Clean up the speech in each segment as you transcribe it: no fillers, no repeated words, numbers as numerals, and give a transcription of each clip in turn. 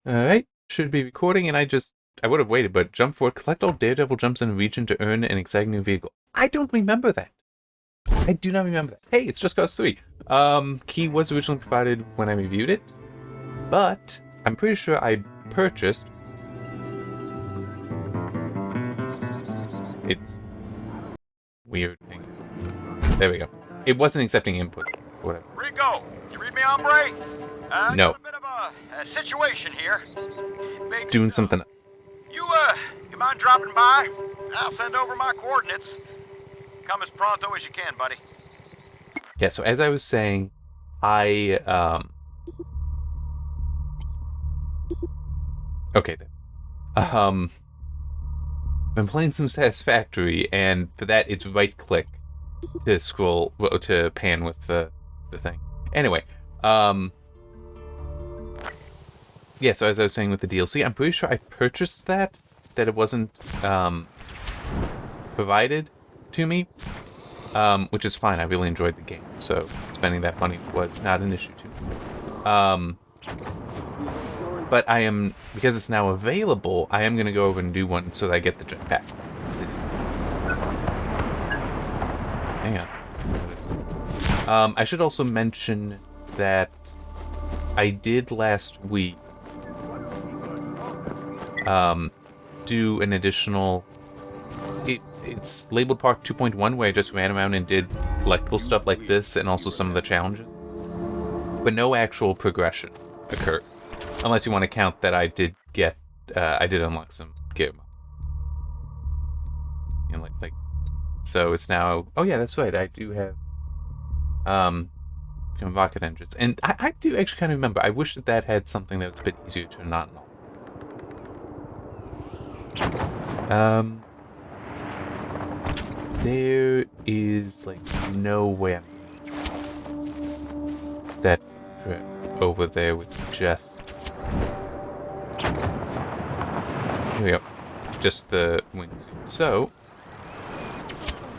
Alright, should be recording, and I would have waited, but jump forward, collect all Daredevil jumps in a region to earn an exciting new vehicle. I don't remember that. I do not remember that. Hey, it's Just Cause 3. Key was originally provided when I reviewed it, but I'm pretty sure I purchased... It's... weird thing. There we go. It wasn't accepting input. Whatever. Rico, you read me, hombre? No. Got a bit of a situation here. Doing something. You mind dropping by? I'll send over my coordinates. Come as pronto as you can, buddy. Yeah, so as I was saying, okay then. I'm playing some Satisfactory, and for that it's right click to scroll, to pan with the thing. Anyway, yeah, so as I was saying with the DLC, I'm pretty sure I purchased that it wasn't, provided to me, which is fine. I really enjoyed the game, so spending that money was not an issue to me. But because it's now available, I am going to go over and do one so that I get the jetpack. Hang on. I should also mention that I did last week do an additional... It's labeled Part 2.1, where I just ran around and did electrical stuff like this and also some of the challenges. But no actual progression occurred. Unless you want to count that I did get, I did unlock some gear. You know, like, so it's now, oh yeah, that's right, I do have, rocket engines. And I do actually kind of remember, I wish that had something that was a bit easier to not know. There is, like, no way that trip over there with just... Here we go. Just the wingsuit. So,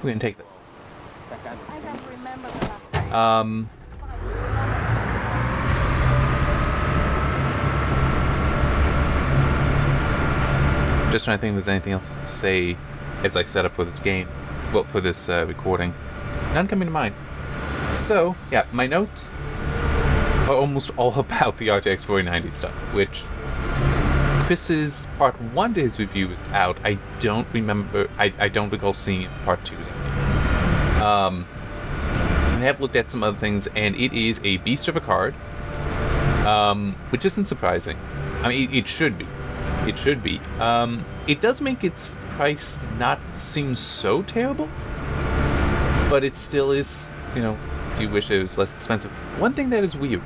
we're gonna take this. Just trying to think if there's anything else to say as I set up for this game. Well, for this recording. None coming to mind. So, yeah, my notes are almost all about the RTX 4090 stuff, which Chris's Part 1 to his review is out. I don't remember, I don't recall seeing Part 2's out. I have looked at some other things, and it is a beast of a card, which isn't surprising. I mean, it should be. It should be. It does make its price not seem so terrible, but it still is, you know, if you wish it was less expensive. One thing that is weird,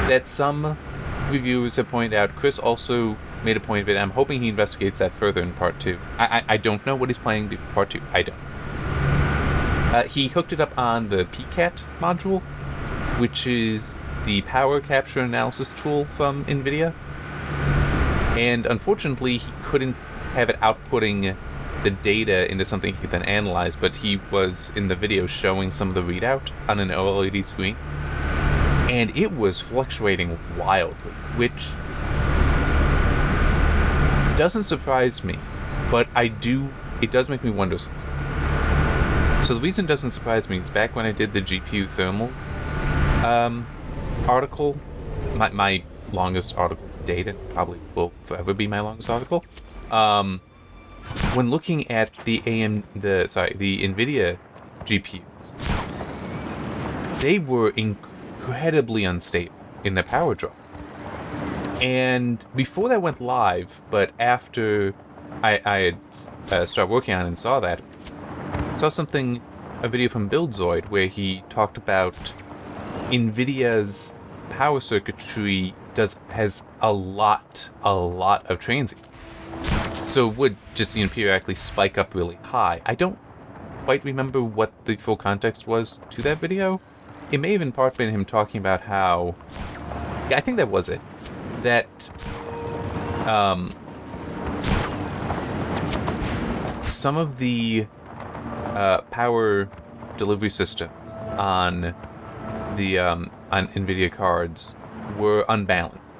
that some reviewers have pointed out, Chris also made a point of it, and I'm hoping he investigates that further in Part 2. I don't know what he's planning to do in Part 2. I don't. He hooked it up on the PCAT module, which is the power capture analysis tool from NVIDIA. And unfortunately, he couldn't have it outputting the data into something he could then analyze, but he was in the video showing some of the readout on an OLED screen. And it was fluctuating wildly, which doesn't surprise me, but it does make me wonder something. So the reason it doesn't surprise me is back when I did the GPU thermal article, my longest article to date, and probably will forever be my longest article. When looking at the NVIDIA GPUs, they were incredibly unstable in their power draw. And before that went live, but after I had started working on it and saw a video from BuildZoid, where he talked about NVIDIA's power circuitry has a lot of transient. So it would just, you know, periodically spike up really high. I don't quite remember what the full context was to that video. It may have in part been him talking about how... Yeah, I think that was it. That... some of the power delivery systems on the on NVIDIA cards were unbalanced.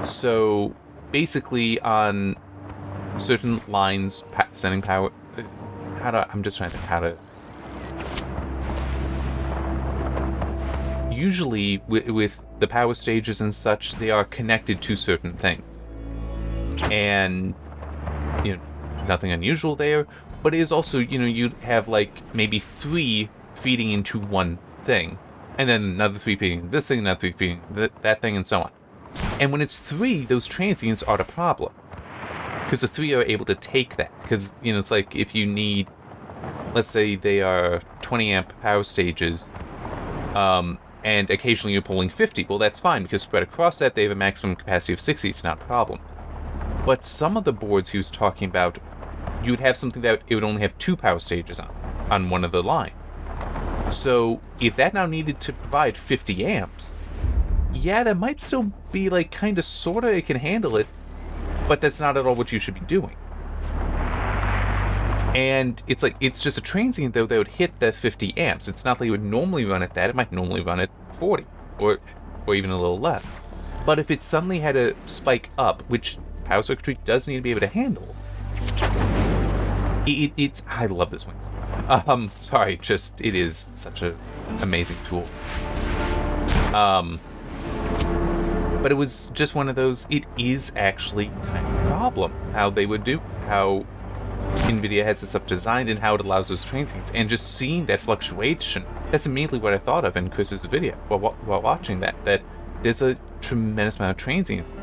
So basically, on certain lines, sending power. I'm just trying to think how to. Usually, with the power stages and such, they are connected to certain things, and nothing unusual there. But it is also, you'd have like maybe 3 feeding into one thing, and then another 3 feeding this thing, another 3 feeding that thing, and so on. And when it's 3, those transients are the problem, because the 3 are able to take that. Because it's like if you need, let's say they are 20 amp power stages, and occasionally you're pulling 50. Well, that's fine, because spread across that, they have a maximum capacity of 60. It's not a problem. But some of the boards he was talking about, you would have something that it would only have 2 power stages on one of the lines. So if that now needed to provide 50 amps, yeah, that might still be like kind of sorta it can handle it, but that's not at all what you should be doing. And it's like, it's just a transient though that would hit the 50 amps. It's not like it would normally run at that. It might normally run at 40 or even a little less. But if it suddenly had to spike up, which power circuitry does need to be able to handle, it's I love this Wings. Sorry, just it is such an amazing tool. But it was just one of those. It is actually kind of a problem how they would do how NVIDIA has this stuff designed and how it allows those transients, and just seeing that fluctuation. That's immediately what I thought of in Chris's video while watching that there's a tremendous amount of transients,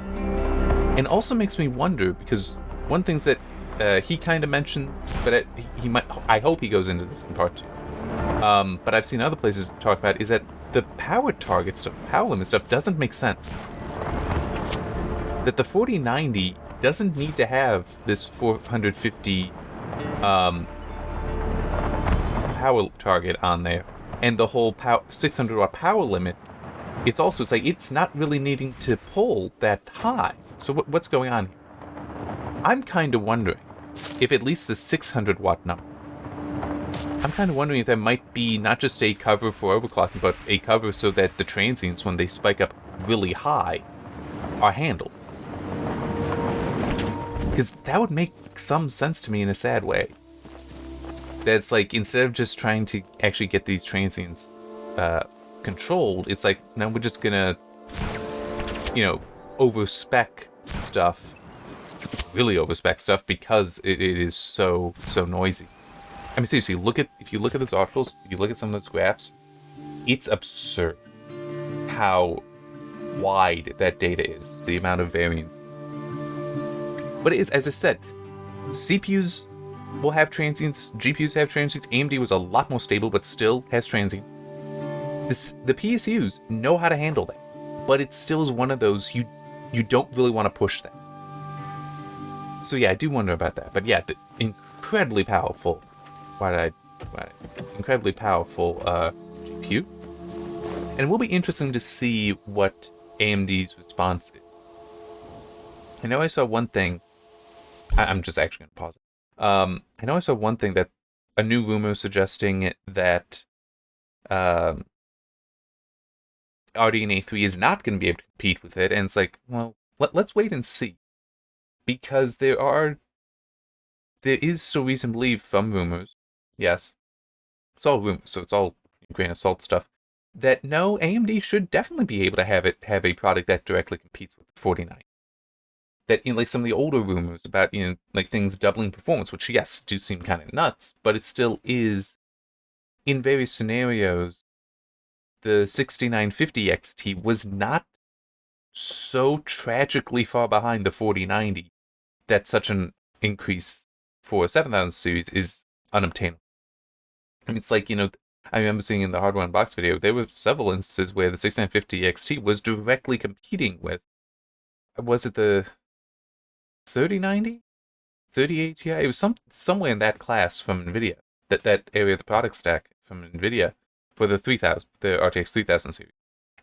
and also makes me wonder, because one thing that he kind of mentions, but he might. I hope he goes into this in part 2. But I've seen other places talk about is that the power target stuff, power limit stuff, doesn't make sense. That the 4090 doesn't need to have this 450 power target on there, and the whole 600 watt power limit. It's like it's not really needing to pull that high. So what's going on here? I'm kind of wondering if at least the 600 watt number. I'm kind of wondering if that might be not just a cover for overclocking, but a cover so that the transients, when they spike up really high, are handled. Because that would make some sense to me in a sad way. That's like, instead of just trying to actually get these transients controlled, it's like, no, we're just gonna, over-spec stuff, really over-spec stuff, because it is so noisy. I mean, seriously, if you look at those articles, if you look at some of those graphs, it's absurd how wide that data is, the amount of variance. But it is, as I said, CPUs will have transients, GPUs have transients. AMD was a lot more stable, but still has transients. The PSUs know how to handle that, but it still is one of those you don't really want to push that. So yeah, I do wonder about that. But yeah, the incredibly powerful. Incredibly powerful GPU, and it will be interesting to see what AMD's response is. I know I saw one thing. I'm just actually going to pause it. I know I saw one thing, that a new rumor suggesting that RDNA 3 is not going to be able to compete with it, and it's like, well, let's wait and see, because there is still reason to believe from rumors, yes, it's all rumors, so it's all grain of salt stuff, that no, AMD should definitely be able to have a product that directly competes with the 49. That, like some of the older rumors about, like things doubling performance, which, yes, do seem kind of nuts, but it still is, in various scenarios, the 6950 XT was not so tragically far behind the 4090 that such an increase for a 7000 series is unobtainable. I mean, it's like, I remember seeing in the Hardware Unboxed video, there were several instances where the 6950 XT was directly competing with, was it the 3090? 3080 Ti? It was somewhere in that class from NVIDIA, that area of the product stack from NVIDIA for the RTX 3000 series.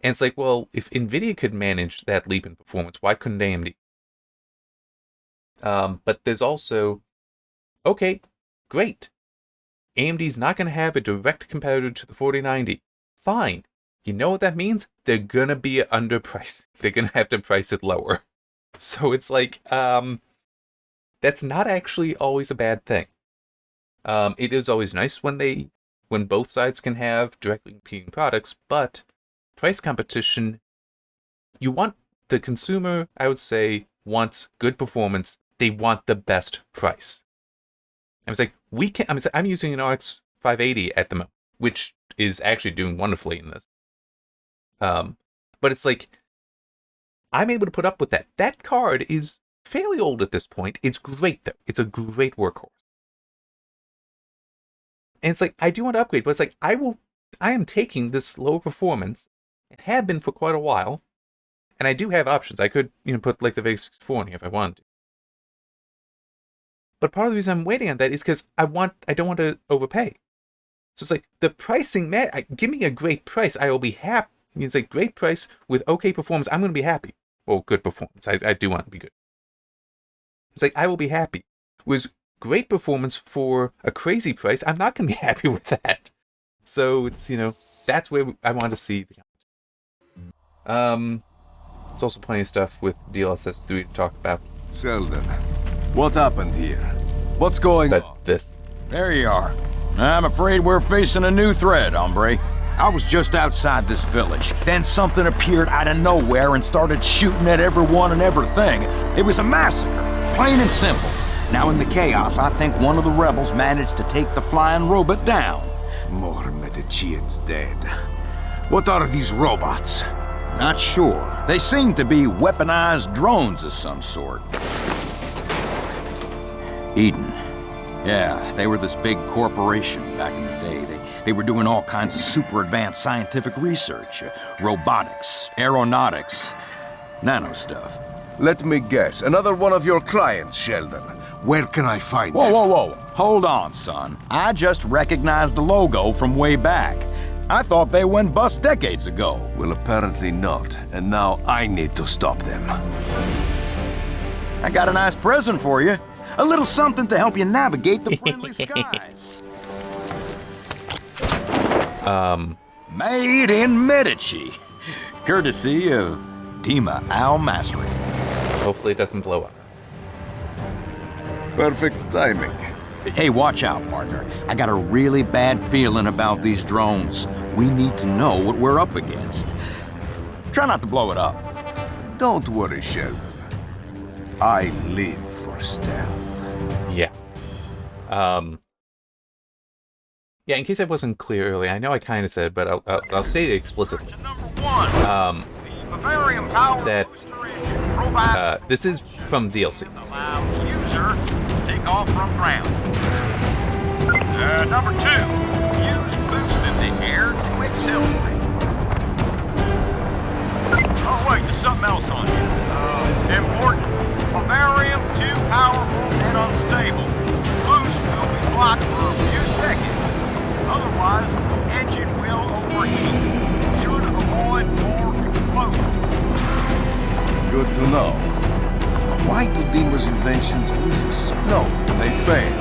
And it's like, well, if NVIDIA could manage that leap in performance, why couldn't AMD? But there's also, okay, great. AMD's not going to have a direct competitor to the 4090. Fine. You know what that means? They're going to be underpriced. They're going to have to price it lower. So it's like, that's not actually always a bad thing. It is always nice when both sides can have directly competing products, but price competition, you want the consumer, I would say, wants good performance. They want the best price. I was like, I'm using an RX 580 at the moment, which is actually doing wonderfully in this. But it's like, I'm able to put up with that. That card is fairly old at this point. It's great, though. It's a great workhorse. And it's like, I do want to upgrade, but it's like, I am taking this lower performance, and have been for quite a while, and I do have options. I could, put like the Vega 64 in here if I wanted to. But part of the reason I'm waiting on that is because I don't want to overpay. So it's like, the pricing, give me a great price. I will be happy. It's like, great price with okay performance. I'm going to be happy. Well, good performance. I do want it to be good. It's like, I will be happy. With great performance for a crazy price, I'm not going to be happy with that. So it's, that's where I want to see the There's also plenty of stuff with DLSS 3 to talk about. Sheldon, what happened here? What's going on? This. There you are. I'm afraid we're facing a new threat, hombre. I was just outside this village. Then something appeared out of nowhere and started shooting at everyone and everything. It was a massacre, plain and simple. Now in the chaos, I think one of the rebels managed to take the flying robot down. More Medicians dead. What are these robots? Not sure. They seem to be weaponized drones of some sort. Eden. Yeah, they were this big corporation back in the day. They were doing all kinds of super advanced scientific research. Robotics, aeronautics, nano stuff. Let me guess. Another one of your clients, Sheldon. Where can I find them? Whoa. Hold on, son. I just recognized the logo from way back. I thought they went bust decades ago. Well, apparently not. And now I need to stop them. I got a nice present for you. A little something to help you navigate the friendly skies. Made in Medici. Courtesy of Dima Al-Masri. Hopefully it doesn't blow up. Perfect timing. Hey, watch out, partner. I got a really bad feeling about these drones. We need to know what we're up against. Try not to blow it up. Don't worry, Sheldon. I live for stealth. Yeah. Yeah, in case I wasn't clear earlier, I know I kind of said, but I'll state it explicitly. That this is from DLC. Allow user to take off from ground. Number 2, use boost in the air to accelerate. Oh wait, there's something else on you. Important. Bavarium too powerful and unstable. Boost will be blocked for a few seconds. Otherwise, the engine will overheat. Should avoid more explosions. Good to know. Why do Dima's inventions always explode when they fail?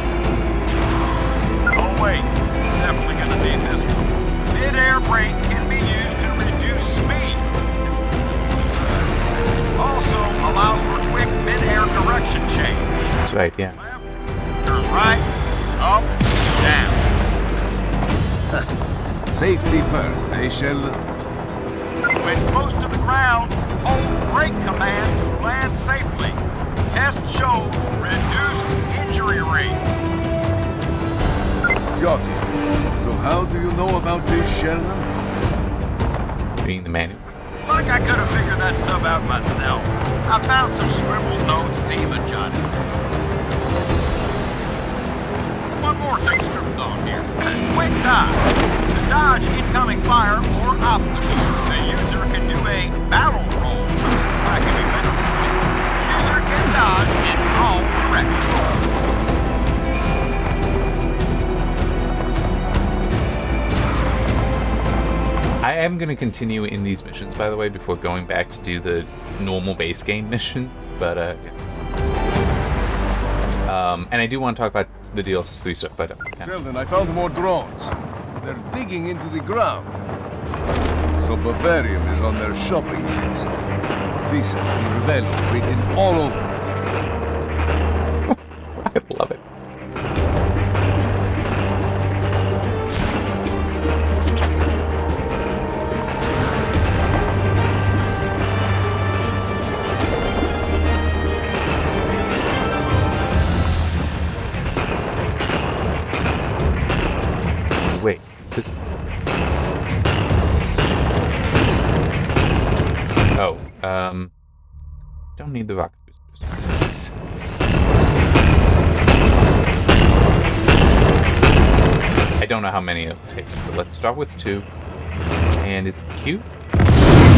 Oh wait, definitely gonna need this one. Mid-air brake can be used to reduce speed. Also allows for quick mid-air direction change. That's right, yeah. Left, turn right, up, down. Safety first, eh, Sheldon? When close to the ground, hold brake command to land safely. Test shows reduced injury rate. Got it. So how do you know about this, Sheldon? Reading the manual. Like I could have figured that stuff out myself. I found some scribbled notes Dima jotted. One more thing scribbled on here. Quick dodge. To dodge incoming fire or obstacles, the user can do a barrel roll. I can be better. User can dodge in all directions. I am going to continue in these missions, by the way, before going back to do the normal base game mission. But, and I do want to talk about the DLSS 3 stuff, but... Sheldon, I found more drones. They're digging into the ground. So Bavarium is on their shopping list. This has the Revello written all over it. I love it. Wait, this... Oh, don't need the rocket boosters. I don't know how many it'll take, but let's start with 2. And is it Q?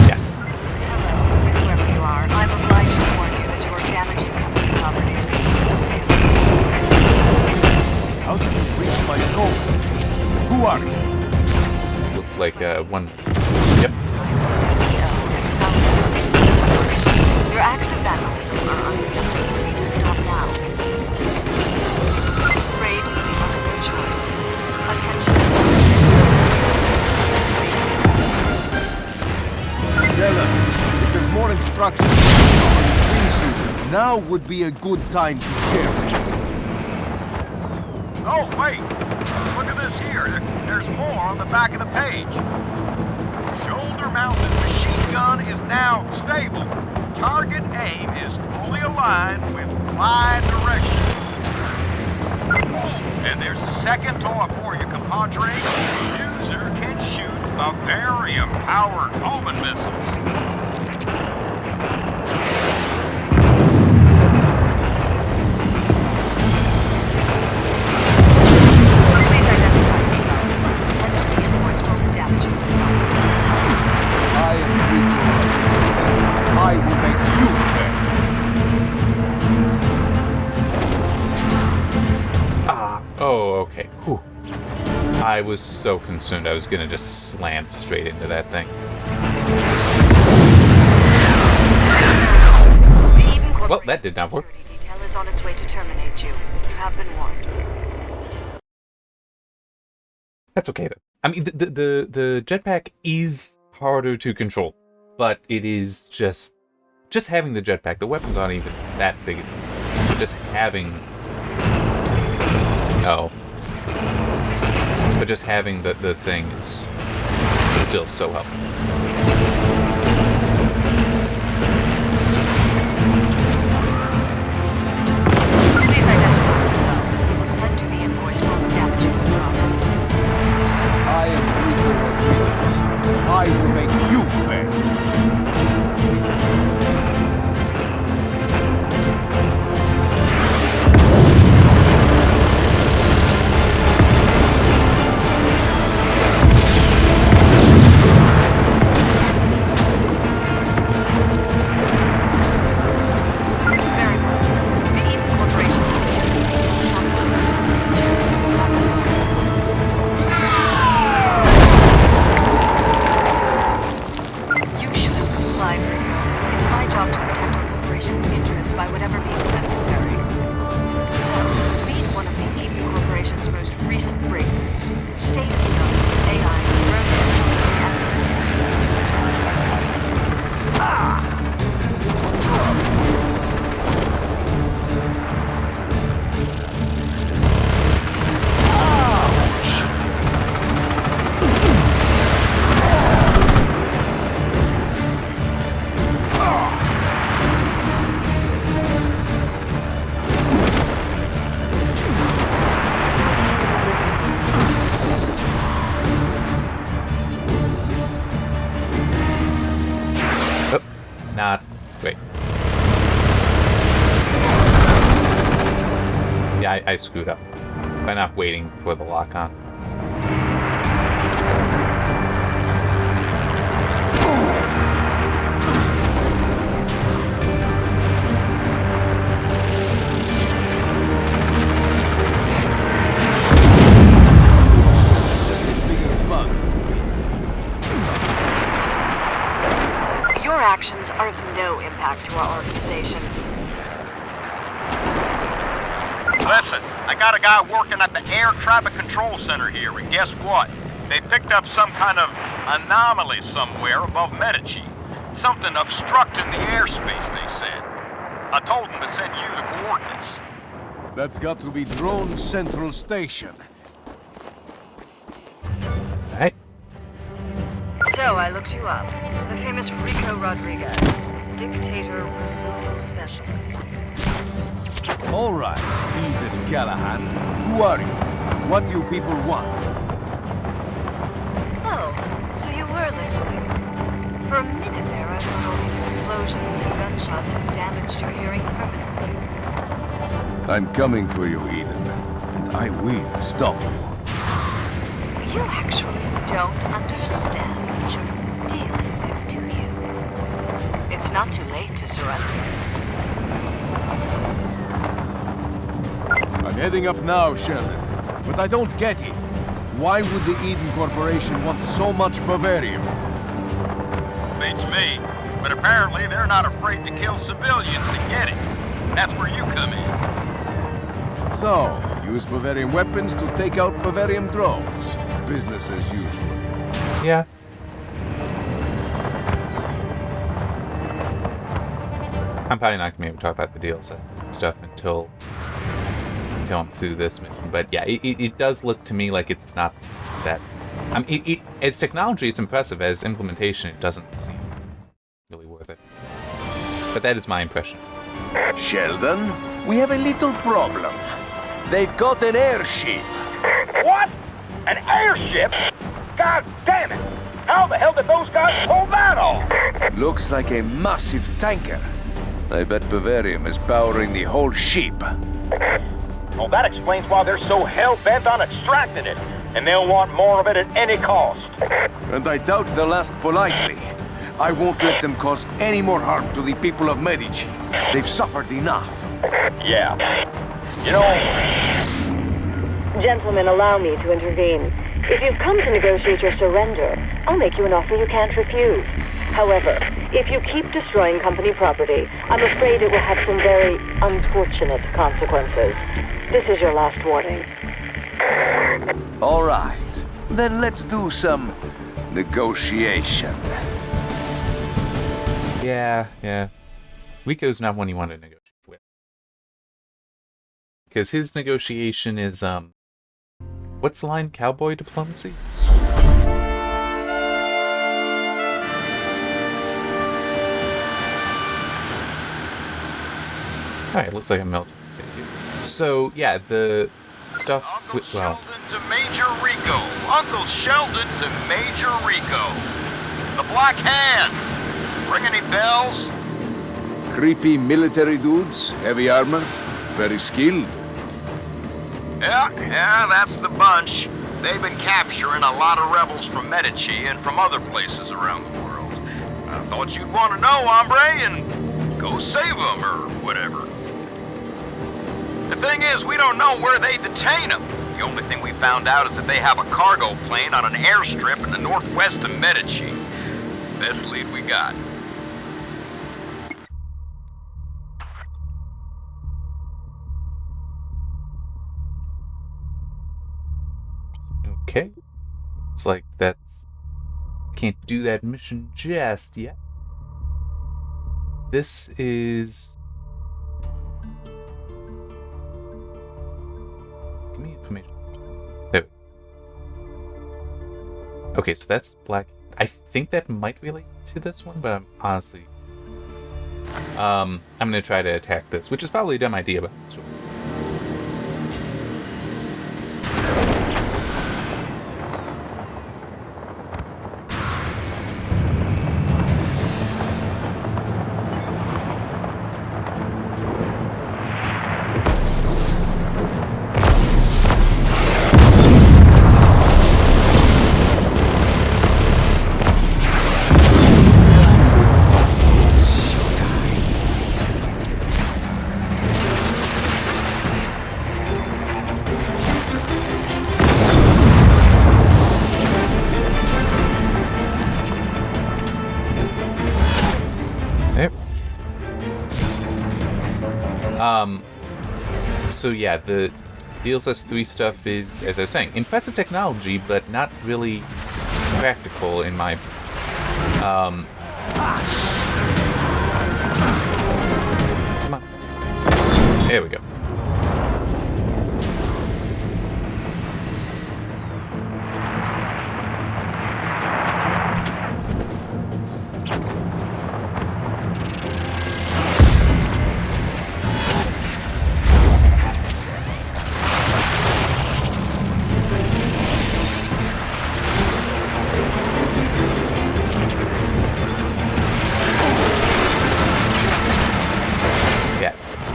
Yes. Wherever you are, I'm obliged to warn you that you are damaging company property. How did you reach my goal? Who are you? Look like one. Yep. Your acts of vandalism are unacceptable. You need to stop now. Afraid you must no choice. Attention. Della, if there's more instructions on the screen suit, now would be a good time to share with you. Oh, wait! Look at this here. There's more on the back of the page. Shoulder-mounted machine gun is now stable. Target aim is fully aligned with fly direction. And there's a second toy for you, compadre. The user can shoot barium-powered Omen missiles. Please identify yourself. Send us the invoice for the damage you caused. I am Rico. I will make you pay. Oh, okay. Whew. I was so concerned I was gonna just slam straight into that thing. Well, that did not work. Detail is on its way to terminate you. You have been warned. That's okay though. I mean, the jetpack is harder to control, but it is just having the jetpack. The weapons aren't even that big. Just having but just having the thing is still so helpful. Please identify yourself. We will send you the invoice for the damage you caused. I am Rico Rodriguez. I will make you pay. Very well. The Eden Corporation You should have complied, Rico. It's my job to protect our corporation's interests by whatever means necessary. So, meet one of the Eden Corporation's most recent breakthroughs. State-of-the-art AI Not wait. Yeah, I screwed up by not waiting for the lock on. Your actions are of no impact to our organization. Listen, I got a guy working at the Air Traffic Control Center here, and guess what? They picked up some kind of anomaly somewhere above Medici. Something obstructing the airspace, they said. I told them to send you the coordinates. That's got to be Drone Central Station. Alright. So I looked you up. The famous Rico Rodriguez, dictator removal specialist. All right, Eden Callahan. Who are you? What do you people want? Oh, so you were listening. For a minute there, I thought all these explosions and gunshots had damaged your hearing permanently. I'm coming for you, Eden, and I will stop you. You actually don't understand what you're dealing with, do you? It's not too late to surrender. I'm heading up now, Sheldon, but I don't get it. Why would the Eden Corporation want so much Bavarium? Beats me. But apparently they're not afraid to kill civilians to get it. That's where you come in. So, use Bavarium weapons to take out Bavarium drones. Business as usual. Yeah. I'm probably not going to be able to talk about the DLSS stuff until I'm through this mission. But yeah, it does look to me like it's not that... I mean, as technology, it's impressive. As implementation, it doesn't seem really worth it. But that is my impression. Sheldon, we have a little problem. They've got an airship. What? An airship? God damn it! How the hell did those guys pull that off? Looks like a massive tanker. I bet Bavarium is powering the whole ship. Well, that explains why they're so hell-bent on extracting it. And they'll want more of it at any cost. And I doubt they'll ask politely. I won't let them cause any more harm to the people of Medici. They've suffered enough. Yeah. You know... Gentlemen, allow me to intervene. If you've come to negotiate your surrender, I'll make you an offer you can't refuse. However, if you keep destroying company property, I'm afraid it will have some very unfortunate consequences. This is your last warning. All right, then let's do some negotiation. Yeah. Rico's not one you want to negotiate with. Because his negotiation is, what's the line? Cowboy diplomacy? Alright, looks like I'm melting. So, yeah, the stuff Uncle Sheldon to Major Rico. Uncle Sheldon to Major Rico. The Black Hand. Ring any bells? Creepy military dudes, heavy armor, very skilled. Yeah, that's the bunch. They've been capturing a lot of rebels from Medici and from other places around the world. I thought you'd want to know, hombre, and go save them or whatever. The thing is, we don't know where they detain them. The only thing we found out is that they have a cargo plane on an airstrip in the northwest of Medici. Best lead we got. Okay. Looks like that's... Can't do that mission just yet. This is... Give me information. There. Okay, so that's Black... I think that might relate to this one, but I'm honestly... I'm gonna try to attack this, which is probably a dumb idea, but... So yeah, the DLSS 3 stuff is, as I was saying, impressive technology, but not really practical in my Come on. There we go.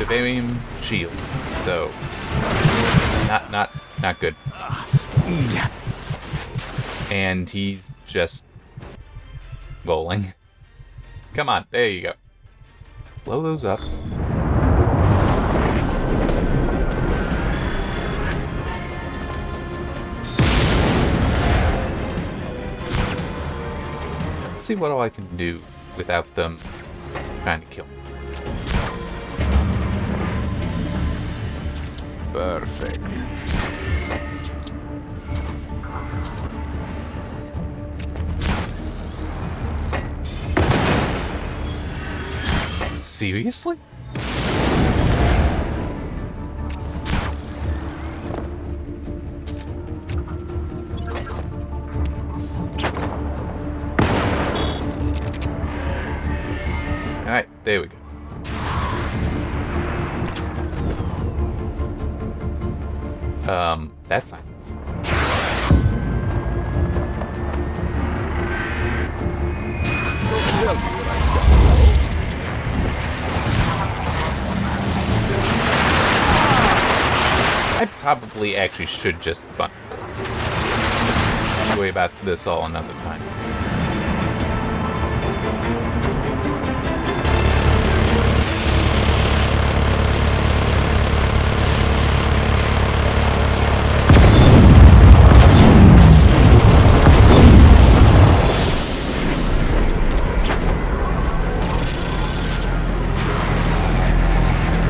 Barium shield, so not good. And he's just rolling. Come on, there you go. Blow those up. Let's see what all I can do without them trying to kill me. Perfect. Seriously? Alright, there we go. That's not. I probably actually should just run. Worry about this all another time.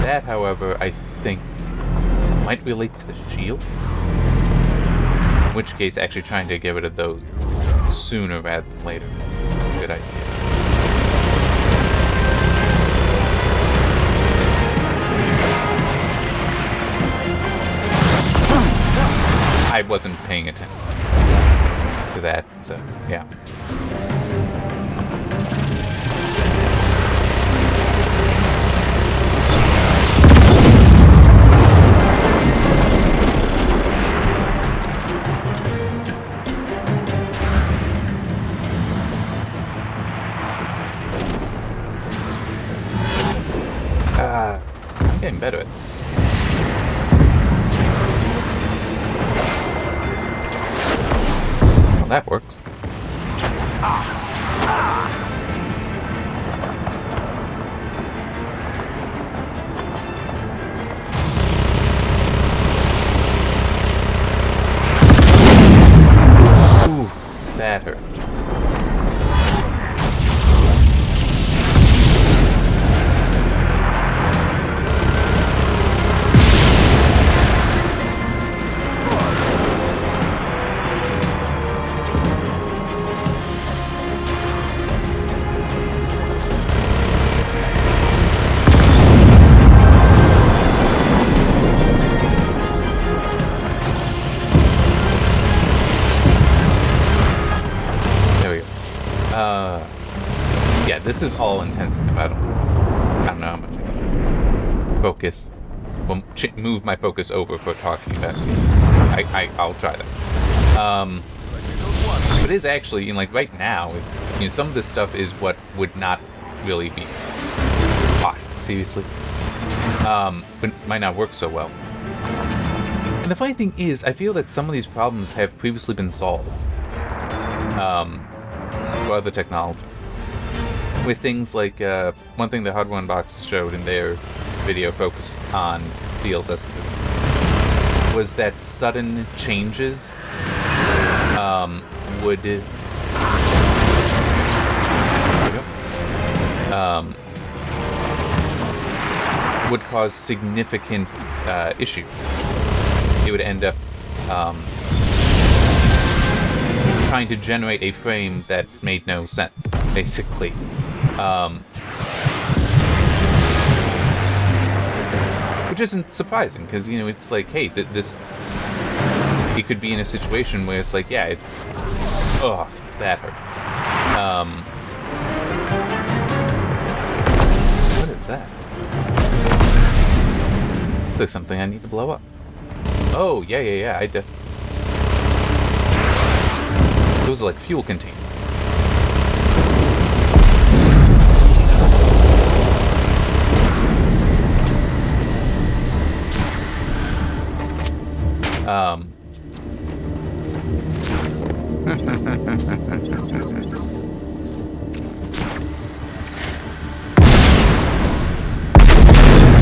That, however, I think might relate to the shield. In which case, actually trying to get rid of those sooner rather than later. Good idea. I wasn't paying attention to that, so yeah. I'm getting better at it. Well, that works. Ooh, that hurt. Yeah, this is all intensive. I don't know how much I can focus. Well, move my focus over for talking about. I'll try that. But it is actually, like right now, some of this stuff is what would not really be taught seriously. But might not work so well. And the funny thing is, I feel that some of these problems have previously been solved. For other technology. With things like, one thing the Hardware Unbox showed in their video focused on DLSS 3 was that sudden changes would cause significant issues. It would end up trying to generate a frame that made no sense, basically. Which isn't surprising, because, you know, it's like, hey, this... It could be in a situation where it's like, yeah, oh, that hurt. What is that? Looks like something I need to blow up. Oh, yeah, I def... Those are like fuel containers.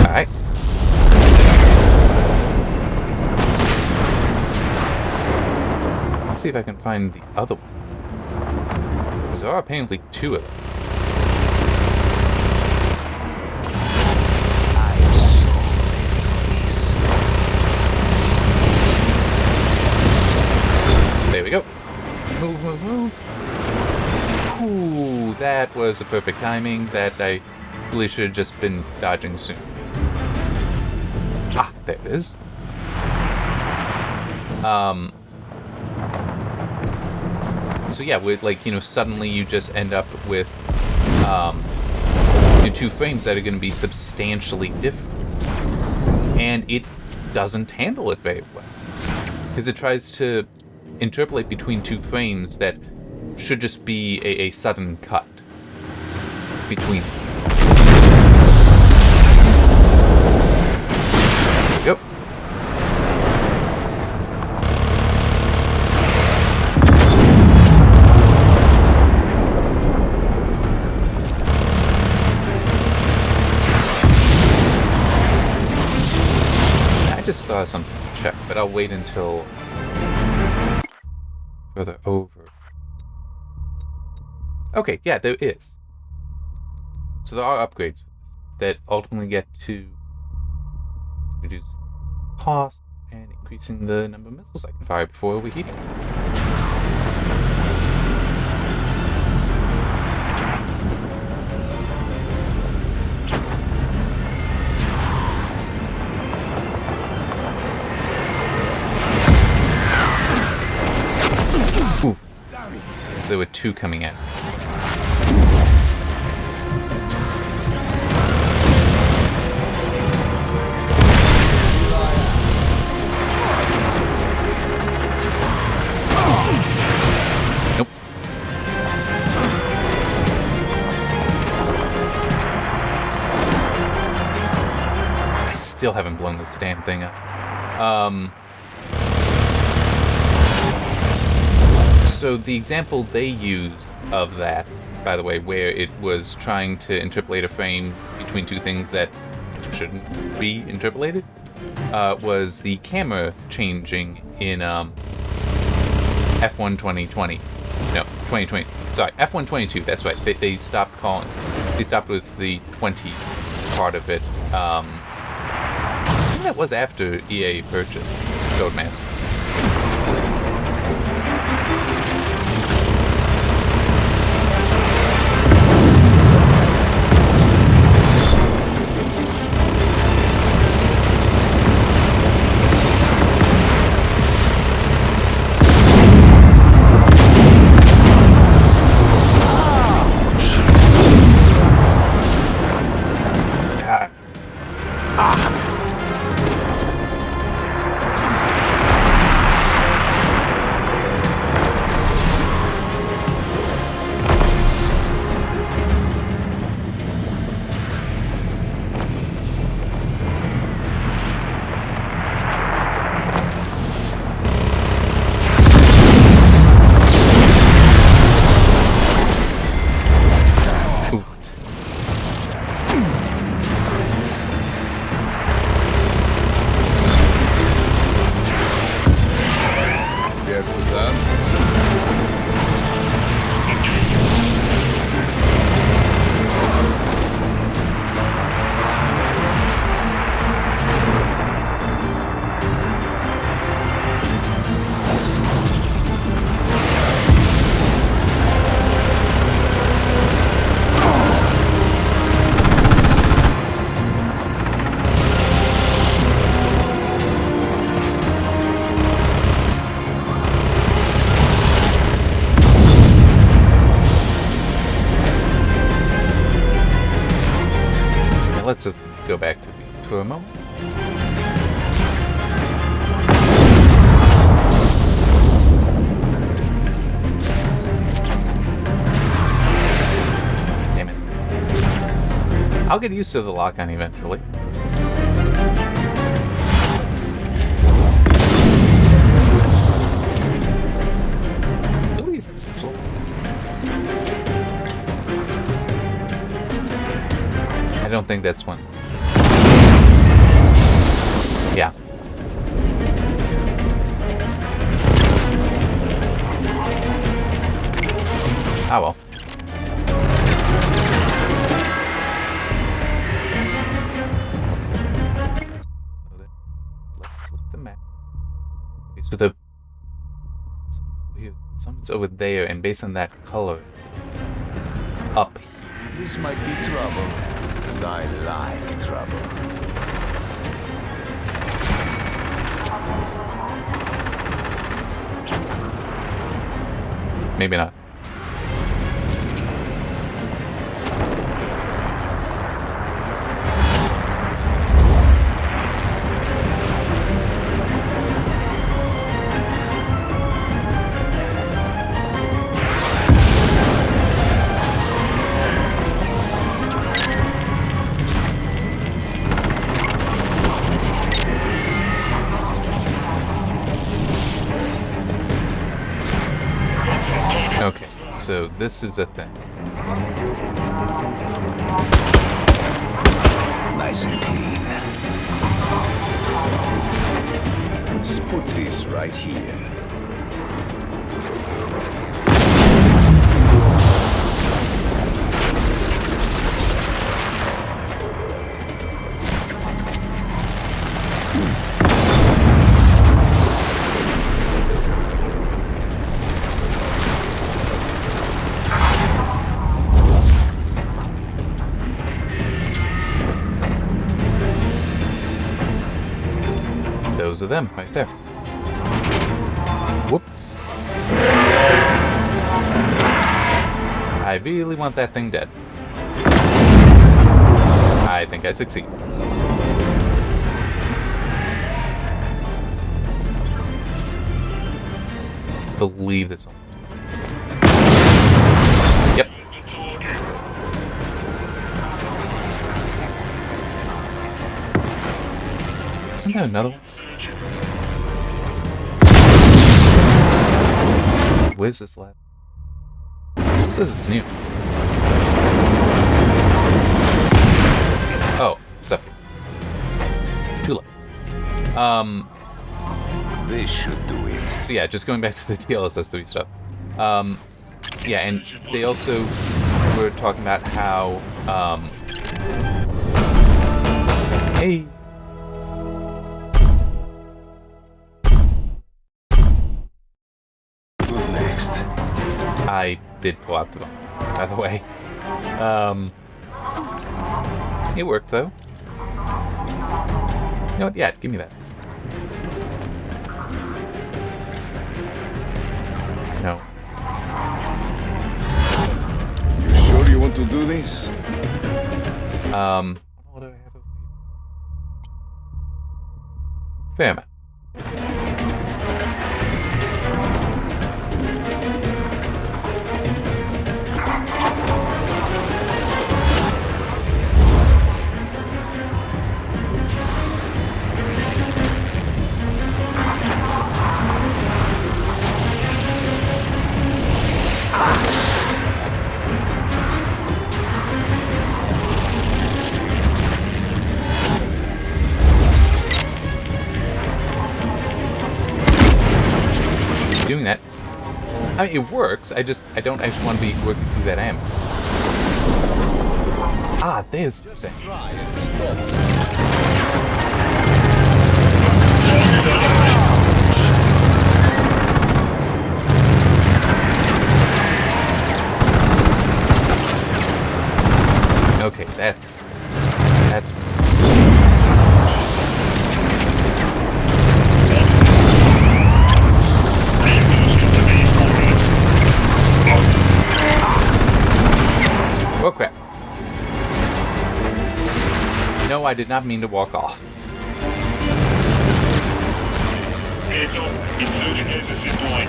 Alright. Let's see if I can find the other one. There are apparently two of them. There we go. Move. Ooh, that was a perfect timing that I really should have just been dodging soon. Ah, there it is. So yeah, with like, you know, suddenly you just end up with two frames that are going to be substantially different. And it doesn't handle it very well. Because it tries to interpolate between two frames that should just be a sudden cut between them. There we go. I just thought of something to check, but I'll wait until further over. Okay, yeah, there is. So there are upgrades for this that ultimately get to reduce cost and increasing the number of missiles I can fire before overheating. Oof. So there were two coming in. Nope. I still haven't blown this damn thing up. So the example they use of that, by the way, where it was trying to interpolate a frame between two things that shouldn't be interpolated, was the camera changing in F1 2020. No, 2020. Sorry, F1 22. That's right. They stopped calling. They stopped with the 20 part of it. I think that was after EA purchased Codemaster. let's just go back to the tour moment. Damn it. I'll get used to the lock-on eventually. Really is essential. I don't think that's one. Yeah. Ah, well. Let's look at the map. Okay, so someone's over there, and based on that color, up here. This might be trouble. And I like trouble. Maybe not. Okay, so this is a thing. Nice and clean. I'll just put this right here. Those are them, right there. Whoops. I really want that thing dead. I think I succeed. Believe this one. Yep. Isn't there another one? Where's this lab? It says it's new. Oh, it's up here. Too late. This should do it. So yeah, just going back to the DLSS3 stuff. Yeah, and they also were talking about how, hey. Who's next? I did pull out the bomb, by the way. It worked though. You know what? Yeah, give me that. No. You sure you want to do this? What do I have over here? Fair amount. Doing that. I mean, it works. I don't actually want to be working through that ammo. Ah, there's the thing. Try and stop. Okay, that's. Oh crap. No, I did not mean to walk off. Heads up, insurgent has us in line.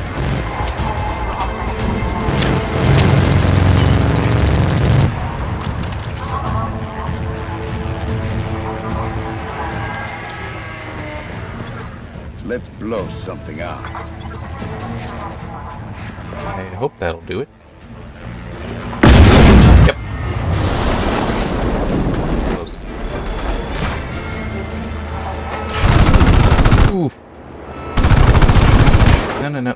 Let's blow something up. I hope that'll do it. Yep. Close. Oof. No. I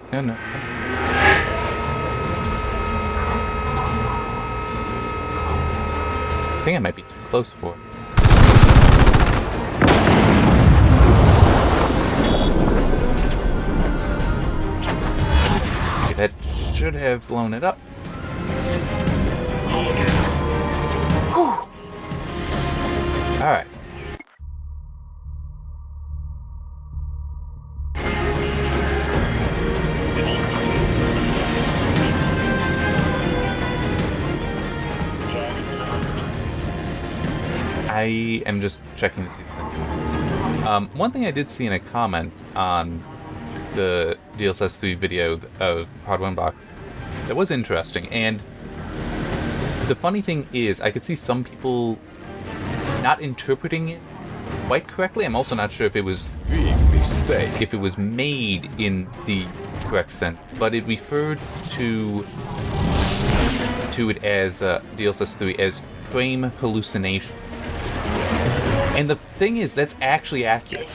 think I might be too close for it. Okay, that should have blown it up. Alright. I am just checking to see if there's anything. One thing I did see in a comment on the DLSS 3 video of Hard One Box that was interesting, and the funny thing is, I could see some people not interpreting it quite correctly. I'm also not sure if it was made in the correct sense, but it referred to it as DLSS 3 as frame hallucination. And the thing is, that's actually accurate.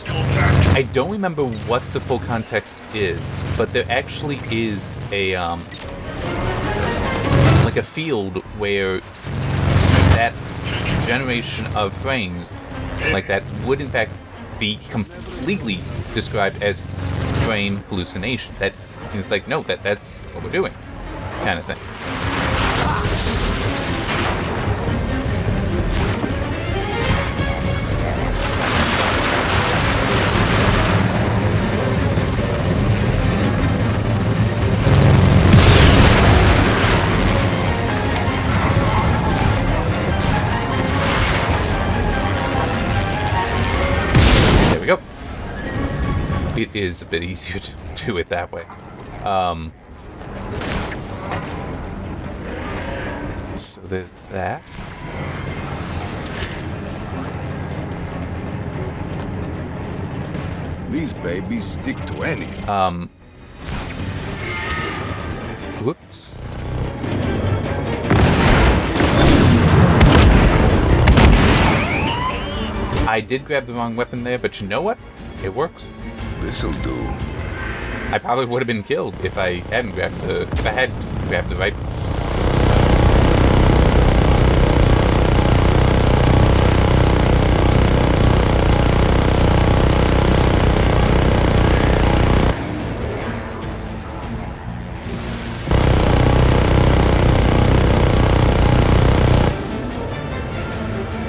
I don't remember what the full context is, but there actually is a like a field where that generation of frames like that would in fact be completely described as frame hallucination. That it's like, no, that's what we're doing, kind of thing. It is a bit easier to do it that way. So there's that. These babies stick to anything. Whoops. I did grab the wrong weapon there, but you know what? It works. This'll do. I probably would have been killed if I hadn't grabbed the right.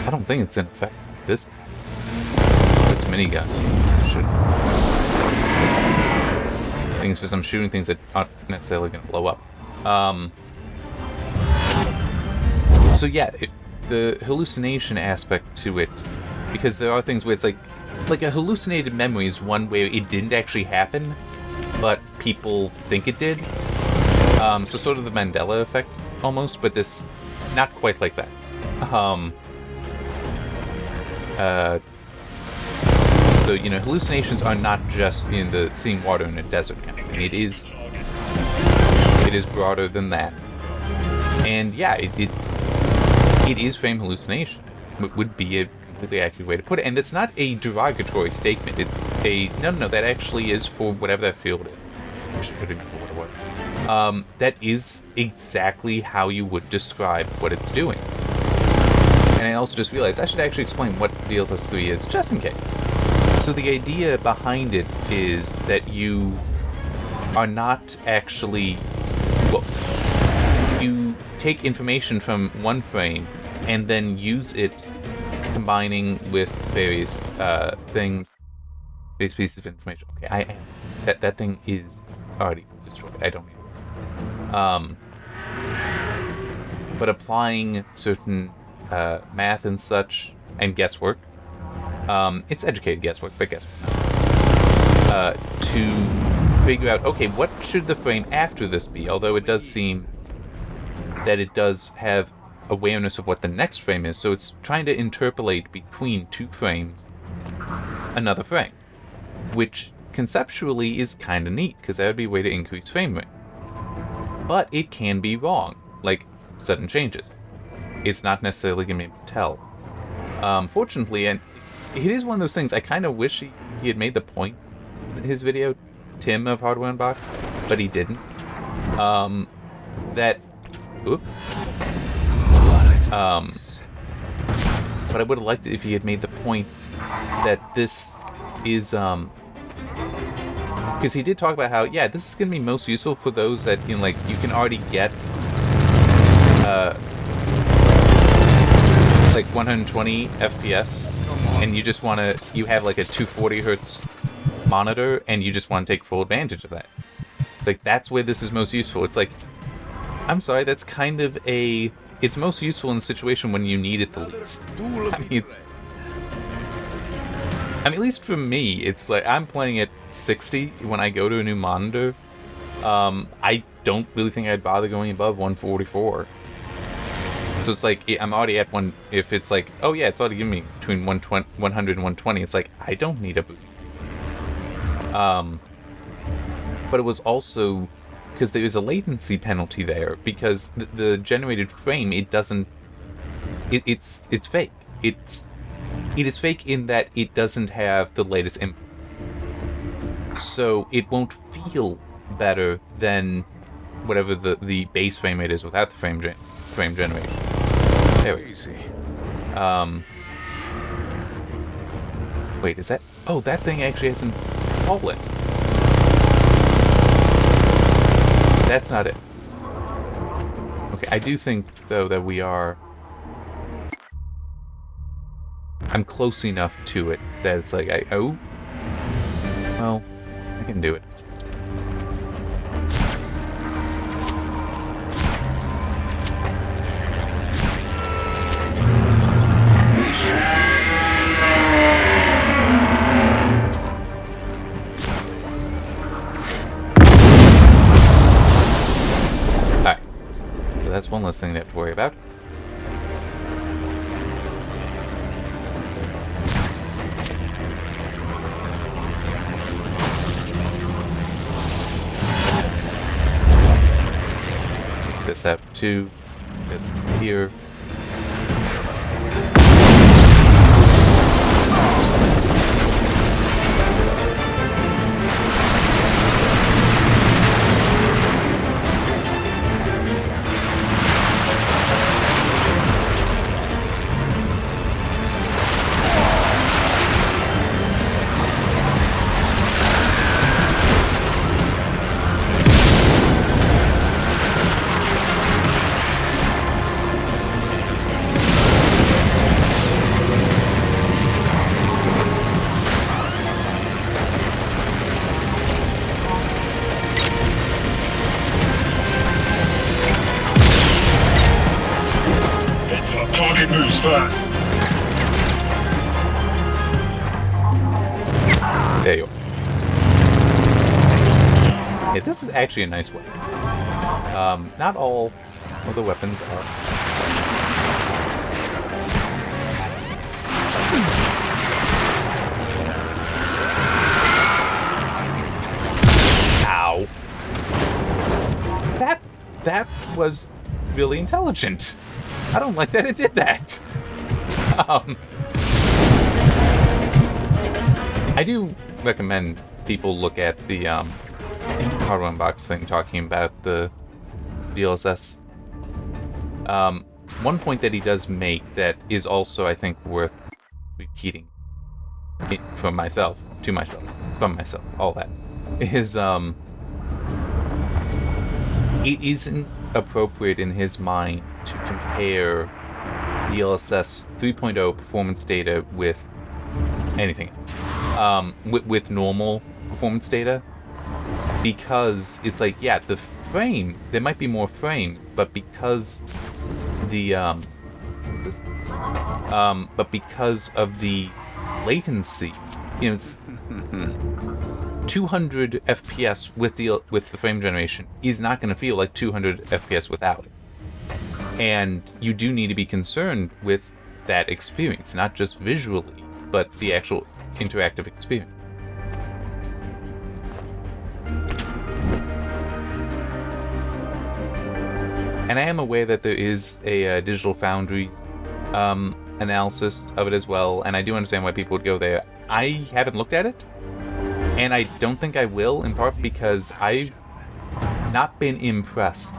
I don't think it's in effect. This minigun should. I think it's for some shooting things that aren't necessarily going to blow up. So yeah, the hallucination aspect to it, because there are things where it's like a hallucinated memory is one where it didn't actually happen, but people think it did. So sort of the Mandela effect almost, but this not quite like that. So, you know, hallucinations are not just in the seeing water in a desert kind of thing. It is broader than that. And yeah, it is frame hallucination. It would be a completely accurate way to put it. And it's not a derogatory statement. It's a, no, that actually is for whatever that field is. I should remember what it was. That is exactly how you would describe what it's doing. And I also just realized I should actually explain what DLSS 3 is, just in case. So the idea behind it is that you are not actually, well, you take information from one frame and then use it combining with various things, various pieces of information. Okay, I am. That thing is already destroyed. I don't need it. But applying certain math and such and guesswork. It's educated guesswork, but guesswork. To figure out, okay, what should the frame after this be? Although it does seem that it does have awareness of what the next frame is, so it's trying to interpolate between 2 frames another frame, which conceptually is kind of neat, because that would be a way to increase frame rate. But it can be wrong, like sudden changes. It's not necessarily going to be able to tell. Fortunately, and it is one of those things, I kind of wish he had made the point in his video, Tim of Hardware Unboxed, but he didn't. But I would have liked it if he had made the point that this is, because he did talk about how, yeah, this is going to be most useful for those that, you know, like, you can already get, like 120 FPS, and you just want to, you have like a 240 hertz monitor, and you just want to take full advantage of that. It's like, that's where this is most useful. It's like, I'm sorry, that's kind of a, it's most useful in the situation when you need it the least. I mean, at least for me, it's like, I'm playing at 60 when I go to a new monitor. I don't really think I'd bother going above 144. So it's like, I'm already at one, if it's like, oh yeah, it's already giving me between 100 and 120, it's like, I don't need a boot. But it was also, because there is a latency penalty there, because the generated frame, it doesn't, it's fake. It is fake in that it doesn't have the latest input. So it won't feel better than whatever the base frame rate is without the frame generation. There we go. Wait, is that... Oh, that thing actually hasn't fallen. That's not it. Okay, I do think, though, that we are... I'm close enough to it that it's like, oh, well, I can do it. Alright, so that's one less thing to have to worry about. This up too. This here. Target moves first. There you are. Yeah, this is actually a nice weapon. Not all of the weapons are. Ow. That was really intelligent. I don't like that it did that. I do recommend people look at the Hardware Unboxed thing talking about the DLSS. One point that he does make that is also, I think, worth repeating from myself, to myself, from myself, all that, is it isn't appropriate in his mind to compare DLSS 3.0 performance data with anything, with normal performance data, because it's like, yeah, the frame, there might be more frames, but because the analysis. But because of the latency, you know, it's 200 FPS with the frame generation is not going to feel like 200 FPS without it. And you do need to be concerned with that experience, not just visually, but the actual interactive experience. And I am aware that there is a Digital Foundry's analysis of it as well, and I do understand why people would go there. I haven't looked at it, and I don't think I will, in part because I've not been impressed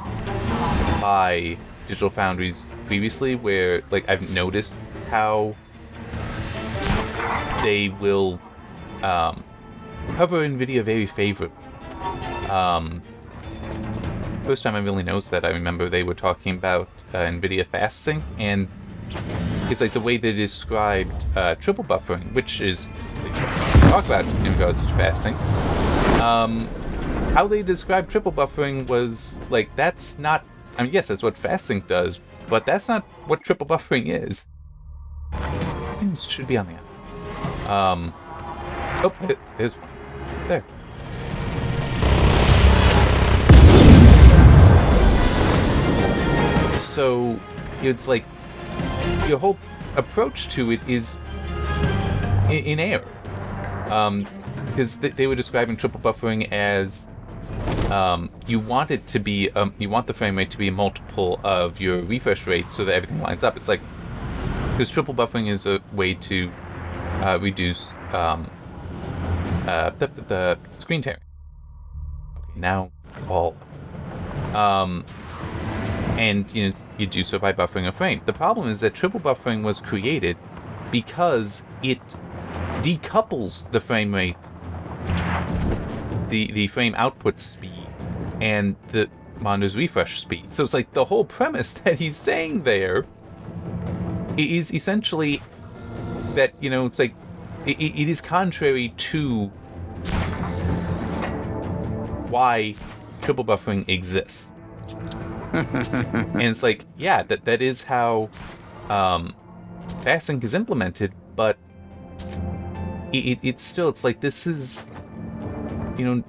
by Digital Foundry's previously, where like I've noticed how they will cover NVIDIA very favorably. First time I really noticed that, I remember they were talking about NVIDIA fasting, and it's like the way they described triple buffering, which is talk about in regards to fasting. How they described triple buffering was like, that's not, I mean, yes, that's what fasting does, but that's not what triple buffering is. These things should be on the end. Oh, there's one. There. So it's like your whole approach to it is in error, because they were describing triple buffering as you want it to be you want the frame rate to be a multiple of your refresh rate so that everything lines up. It's like, because triple buffering is a way to reduce the screen tearing. Okay, now all. And you know, you do so by buffering a frame. The problem is that triple buffering was created because it decouples the frame rate, the frame output speed, and the monitor's refresh speed. So it's like the whole premise that he's saying there is essentially that, you know, it's like it is contrary to why triple buffering exists. And it's like, yeah, that is how fasting is implemented, but it's still, it's like, this is, you know,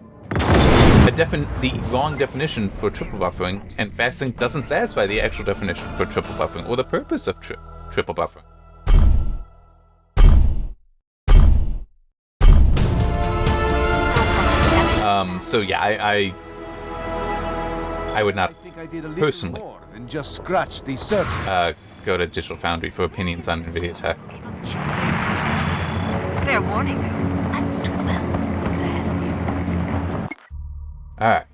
the wrong definition for triple buffering, and fasting doesn't satisfy the actual definition for triple buffering or the purpose of triple buffering. So yeah, I would not personally more than just scratch the surface. Go to Digital Foundry for opinions on NVIDIA tech. Fair warning, though. I'm 12 years ahead of you. Alright.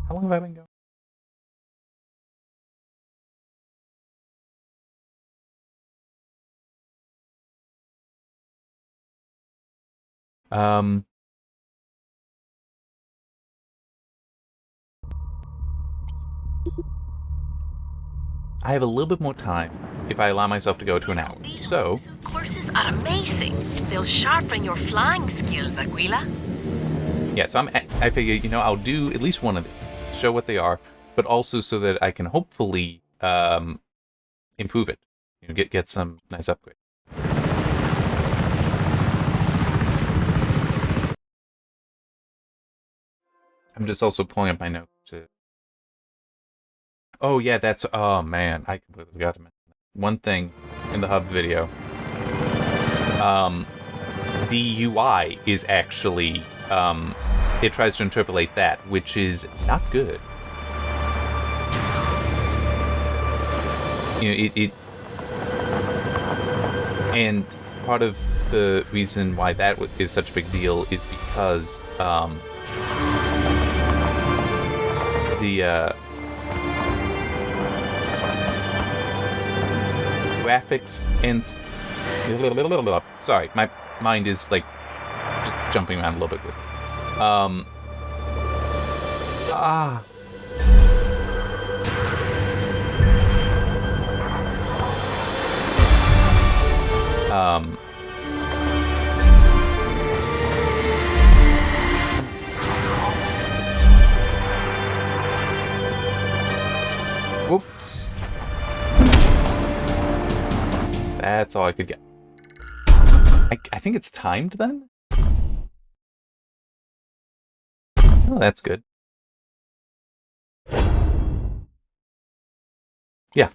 How long have I been going? I have a little bit more time if I allow myself to go to an hour. So, Courses are amazing. They'll sharpen your flying skills, Aquila. yeah, so I figure, you know, I'll do at least one of them, show what they are, but also so that I can hopefully improve it, you know, get some nice upgrade. I'm just also pulling up my notes to. Oh yeah, that's, oh man, I completely forgot to mention that. One thing in the hub video, the UI is actually, it tries to interpolate that, which is not good. You know, it and part of the reason why that is such a big deal is because, the, graphics and sorry, my mind is like just jumping around a little bit with it. Whoops. That's all I could get. I think it's timed then? Oh, that's good. Yeah.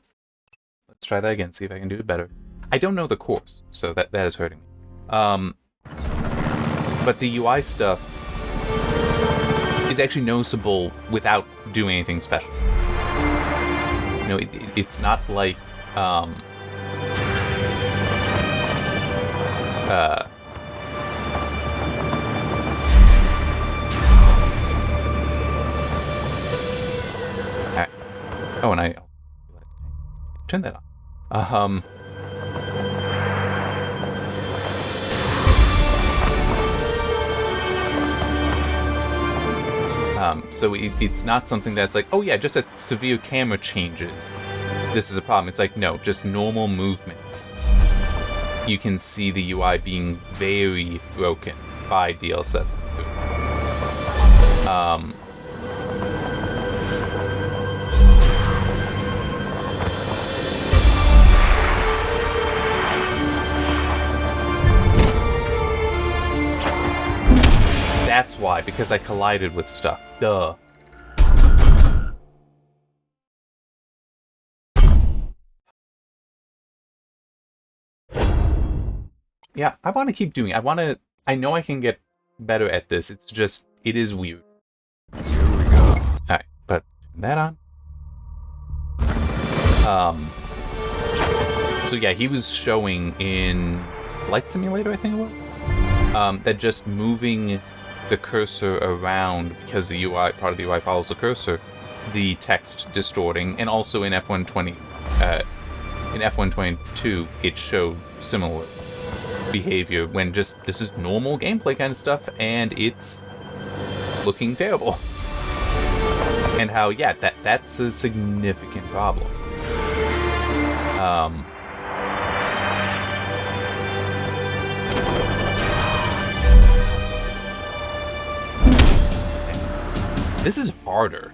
Let's try that again, see if I can do it better. I don't know the course, so that is hurting me. But the UI stuff is actually noticeable without doing anything special. You know, it's not like oh, and I turn that on. So it's not something that's like, oh yeah, just at severe camera changes, this is a problem. It's like, no, just normal movements. You can see the UI being very broken by DLSS. That's why, because I collided with stuff. Duh. Yeah, I want to keep doing it. I know I can get better at this. It's just, it is weird. Here we go. Alright, but that on. So yeah, he was showing in Flight Simulator, I think it was, that just moving the cursor around, because the UI, part of the UI follows the cursor, the text distorting, and also in F120, in F122, it showed similar behavior when just, this is normal gameplay kind of stuff, and it's looking terrible. And how, yeah, that's a significant problem. This is harder.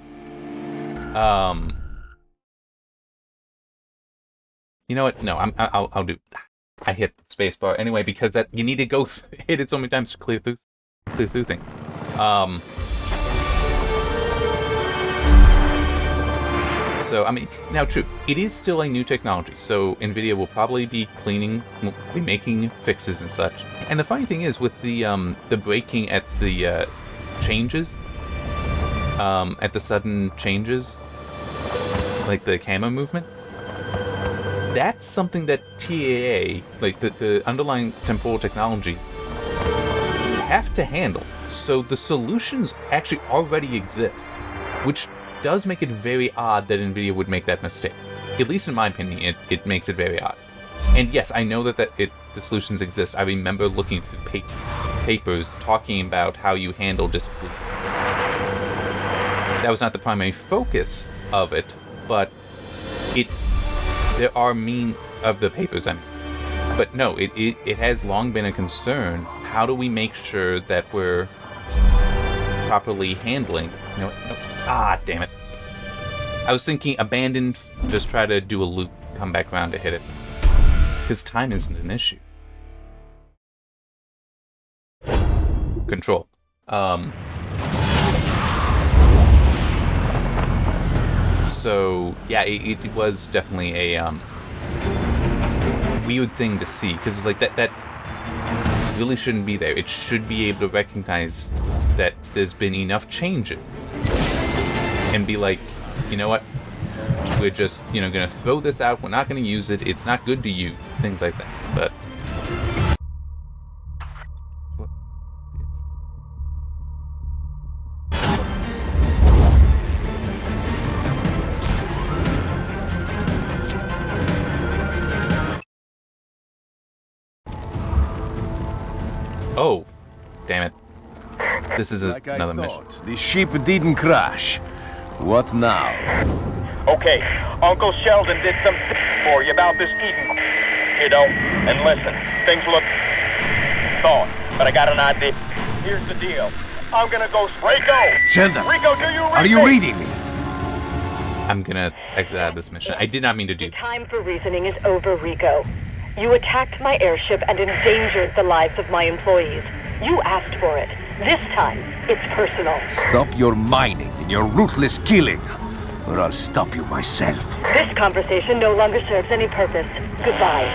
You know what? No, I'll do. I hit spacebar anyway because that you need to go hit it so many times to clear through things. So I mean, now true, it is still a new technology. So Nvidia will probably be making fixes and such. And the funny thing is with the braking at the changes. At the sudden changes, like the camera movement, that's something that TAA, like the underlying temporal technologies, have to handle. So the solutions actually already exist, which does make it very odd that Nvidia would make that mistake. At least in my opinion, it makes it very odd. And yes, I know that the solutions exist. I remember looking through papers talking about how you handle discipline. That was not the primary focus of it, but there are of the papers, I mean. But no, it has long been a concern. How do we make sure that we're properly handling? No, damn it. I was thinking abandon, just try to do a loop, come back around to hit it. Because time isn't an issue. Control. So yeah, it was definitely a weird thing to see, because it's like that really shouldn't be there. It should be able to recognize that there's been enough changes and be like, you know what, we're just, gonna throw this out, we're not gonna use it, it's not good to use, things like that. But oh, damn it. This is like another I mission. thought, the ship didn't crash. What now? Okay, Uncle Sheldon did some for you about this Eden, kiddo. And listen, things look thought, but I got an idea. Here's the deal. I'm gonna go Rico! Sheldon, Rico, do you read are you me? reading me? I'm gonna exit out of this mission. I did not mean to do The that. time for reasoning is over, Rico. You attacked my airship and endangered the lives of my employees. You asked for it. This time, it's personal. Stop your mining and your ruthless killing, or I'll stop you myself. This conversation no longer serves any purpose. Goodbye.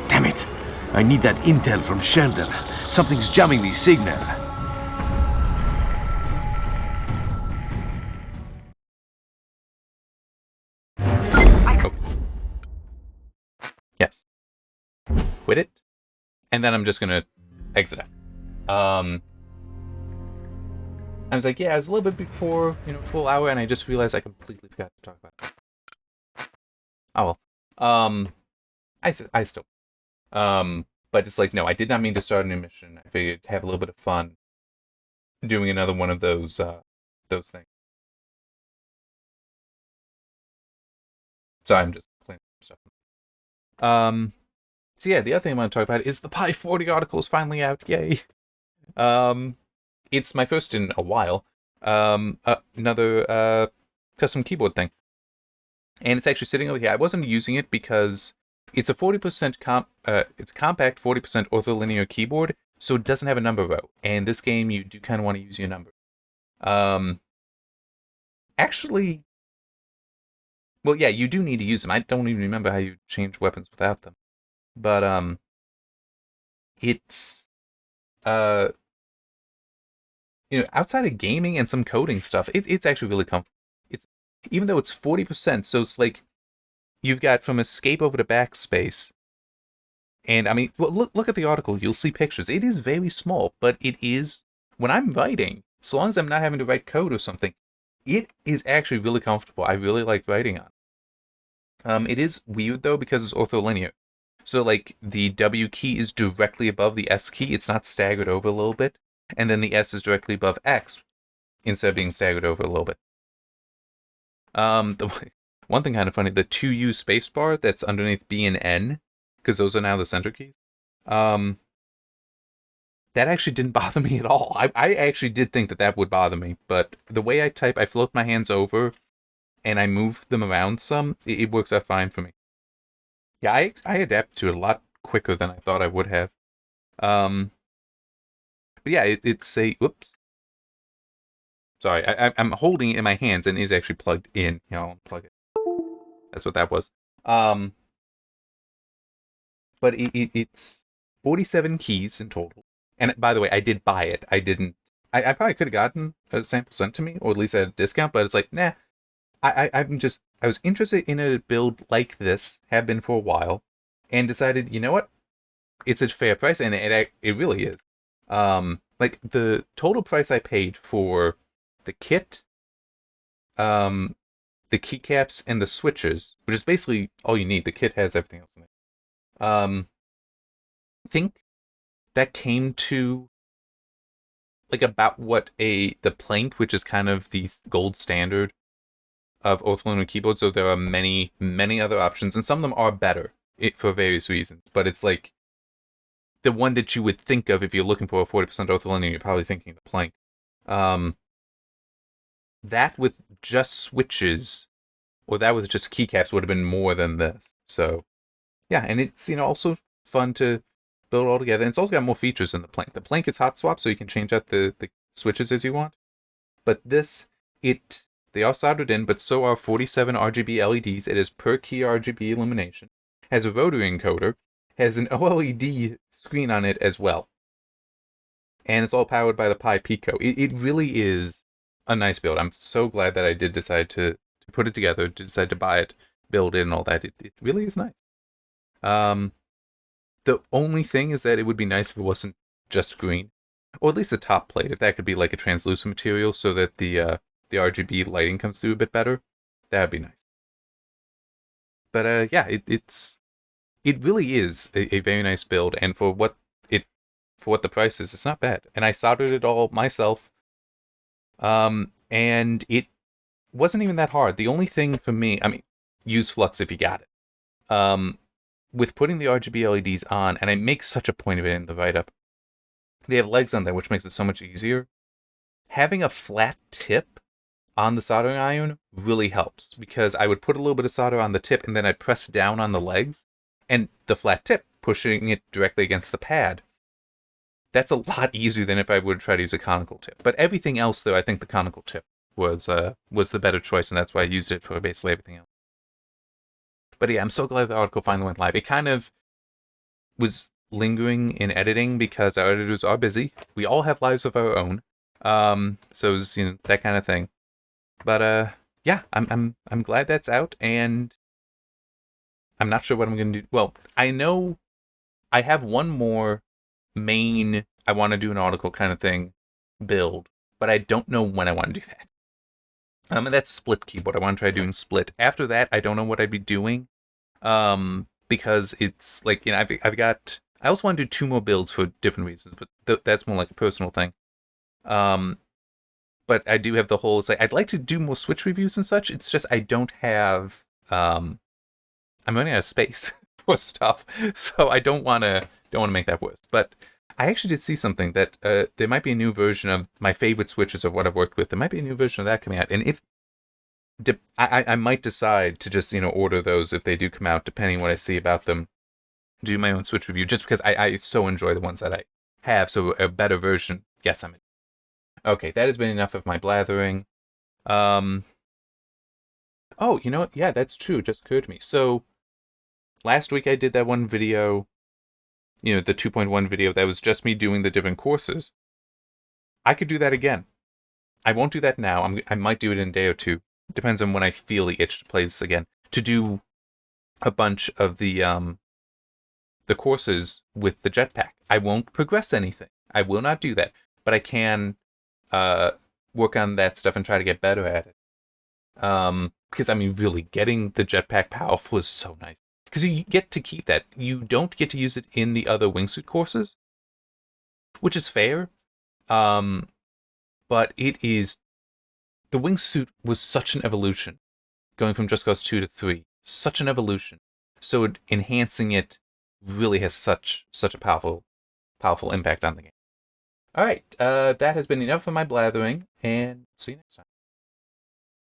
Damn it! I need that intel from Sheldon. Something's jamming the signal. Yes. Quit it. And then I'm just gonna exit out. I was like, yeah, it was a little bit before, full hour, and I just realized I completely forgot to talk about it. Oh well. I still. But it's like, no, I did not mean to start a new mission. I figured have a little bit of fun doing another one of those things. So I'm just cleaning stuff. So yeah, the other thing I want to talk about is the Pi 40 article is finally out. Yay. It's my first in a while. Another custom keyboard thing. And it's actually sitting over here. I wasn't using it because it's a 40% it's a compact 40% ortholinear keyboard, so it doesn't have a number row. And this game, you do kind of want to use your number. Actually, well, yeah, you do need to use them. I don't even remember how you change weapons without them. But it's outside of gaming and some coding stuff, it's actually really comfortable. It's even though it's 40%, so it's like you've got from escape over to backspace. And I mean, well, look at the article. You'll see pictures. It is very small, but it is, when I'm writing, so long as I'm not having to write code or something, it is actually really comfortable. I really like writing on. It is weird though because it's ortholinear. So like the W key is directly above the S key. It's not staggered over a little bit. And then the S is directly above X instead of being staggered over a little bit. The one thing kind of funny, the 2U spacebar that's underneath B and N, because those are now the center keys, that actually didn't bother me at all. I actually did think that would bother me, but the way I type, I float my hands over and I move them around some, it works out fine for me. Yeah, I adapt to it a lot quicker than I thought I would have. But yeah, it's a, whoops. Sorry, I'm holding it in my hands and it is actually plugged in. I'll unplug it. That's what that was. But it's 47 keys in total. And by the way, I did buy it. I probably could have gotten a sample sent to me, or at least at a discount, but it's like, nah. I was interested in a build like this, have been for a while, and decided, you know what? It's a fair price, and it really is. Like the total price I paid for the kit, the keycaps, and the switches, which is basically all you need. The kit has everything else in it. I think that came to like about what the plank, which is kind of the gold standard of ortholinear keyboards. So there are many, many other options, and some of them are better for various reasons. But it's like the one that you would think of if you're looking for a 40% ortholinear, you're probably thinking the plank. That with just switches, or that with just keycaps, would have been more than this. So yeah, and it's also fun to build all together. And it's also got more features than the plank. The plank is hot swap, so you can change out the switches as you want. But this, they are soldered in, but so are 47 RGB LEDs. It is per key RGB illumination. Has a rotary encoder. Has an OLED screen on it as well. And it's all powered by the Pi Pico. It really is a nice build. I'm so glad that I did decide to put it together, to decide to buy it, build it, and all that. It really is nice. The only thing is that it would be nice if it wasn't just green. Or at least the top plate, if that could be like a translucent material so that the RGB lighting comes through a bit better. That would be nice. But yeah, it really is a very nice build, and for what the price is, it's not bad. And I soldered it all myself. And it wasn't even that hard. The only thing for me, I mean, use flux if you got it. With putting the RGB LEDs on, and I make such a point of it in the write-up, they have legs on there, which makes it so much easier. Having a flat tip on the soldering iron really helps, because I would put a little bit of solder on the tip and then I'd press down on the legs, And the flat tip, pushing it directly against the pad, that's a lot easier than if I would try to use a conical tip. But everything else, though, I think the conical tip was the better choice, and that's why I used it for basically everything else. But yeah, I'm so glad the article finally went live. It kind of was lingering in editing because our editors are busy. We all have lives of our own, so it was, that kind of thing. But yeah, I'm glad that's out, and I'm not sure what I'm gonna do. Well, I know I have one more main I want to do an article kind of thing build, but I don't know when I want to do that. And that's split keyboard. I want to try doing split. After that, I don't know what I'd be doing, because it's like, I've got. I also want to do 2 more builds for different reasons, but that's more like a personal thing. But I do have the whole. It's like I'd like to do more Switch reviews and such. It's just I don't have. I'm running out of space for stuff, so I don't want to make that worse. But I actually did see something that there might be a new version of my favorite Switches of what I've worked with. There might be a new version of that coming out, and if I might decide to just order those if they do come out, depending on what I see about them. Do my own Switch review just because I so enjoy the ones that I have. So a better version, yes, I'm in. Okay, that has been enough of my blathering. Oh, you know what? Yeah, that's true. It just occurred to me. So last week I did that one video, the 2.1 video that was just me doing the different courses. I could do that again. I won't do that now. I might do it in a day or two. It depends on when I feel the itch to play this again. To do a bunch of the courses with the jetpack. I won't progress anything. I will not do that. But I can work on that stuff and try to get better at it. Because, really, getting the jetpack powerful is so nice. Because you get to keep that. You don't get to use it in the other wingsuit courses, which is fair. But it is... The wingsuit was such an evolution, going from Just Cause 2 to 3. Such an evolution. So enhancing it really has such a powerful impact on the game. Alright, that has been enough of my blathering, and see you next time.